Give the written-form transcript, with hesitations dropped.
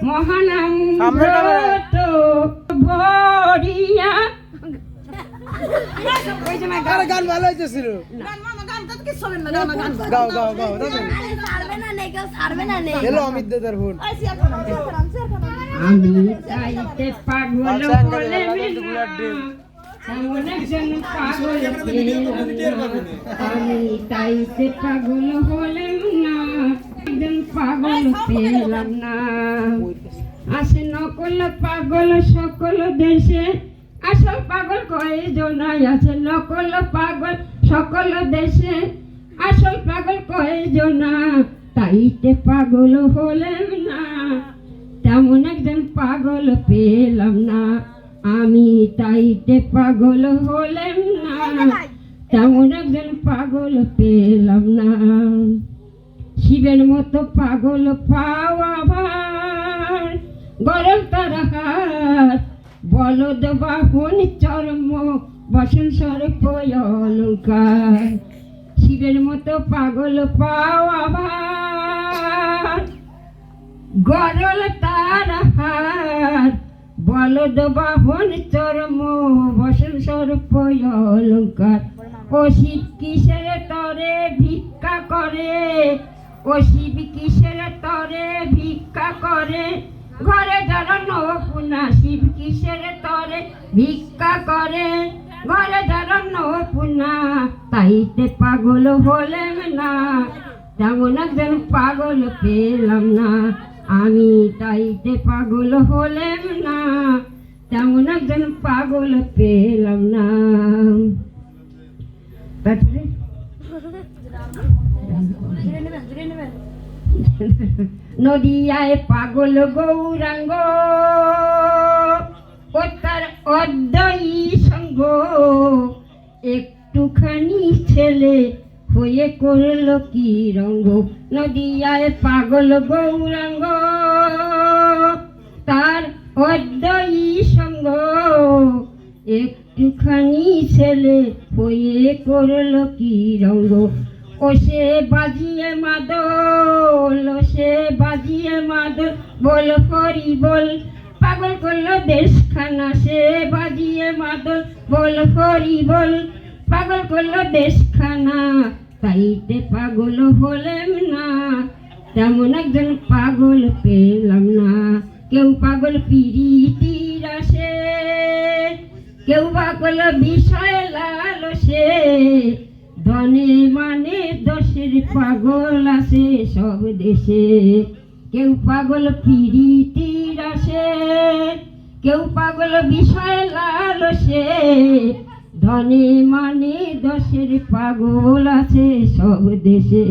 মহানাম ভরিয়া গান ভালো হইতেছিল গাও গাও গাও হ্যালো অমিত দাদার ফোন আমি তাইতে পাগল হলে আমি তাইতে পাগল হলেম না একজন পাগল পেলাম না আসে নকল পাগল সকল দেশে আসল পাগল কয়জনাই আছে নকল পাগল সকল দেশে আসল পাগল কয়জনা তাইতে পাগল হলেম না তেমন একজন পাগল পেলাম না আমি তাইতে পাগল হলেম না তেমন একজন পাগল পেলাম না শিবের মতো পাগল পাওয়া ভার গরম তারাহার বলদ বাহন চর্ম বসন সর্প অলঙ্কার শিবের মতো পাগল পাওয়া ভার গরল তারাহার বলদ বাহন চর্ম বসন সর্প অলঙ্কার ও শিব কিসের তরে ভিক্ষা করে ও শিব কিসের তরে ভিক্ষা করে ঘরে দাঁড়ানো পুনা শিব কিসের তরে ভিক্ষা করে ঘরে দাঁড়ানো পুনা তাইতে পাগল হলেম না তেমন একজন পাগল পেলাম না আমি তাইতে পাগল হলেম না তেমন একজন পাগল পেলাম না তারপরে নদিয়ায় পাগল গৌরাঙ্গ ও তার অদ্বয়ী সঙ্গ একটুখানি ছেলে হয়ে করল কি রঙ্গ নদিয়ায় পাগল গৌরাঙ্গ তার অদ্বয়ী সঙ্গ একটুখানি ছেলে হয়ে করল কি রঙ্গ ও সে বাজিয়ে মাদল ও সে বাজিয়ে মাদল বল হরি বল পাগল করলো দেশখানা সে বাজিয়ে মাদল বল হরি বল পাগল করলো দেশখানা তাইতে পাগল হলেম না তেমন একজন পাগল পেলাম না কেউ পাগল পিরিতির আসে কেউ পাগল বিষয় লালসে ধনে মানে দশের পাগল আসে সব দেশে কেউ পাগল পিরিতির আসে কেউ পাগল বিষয় লালসে ধনে মানে দশের পাগল আছে সব দেশে।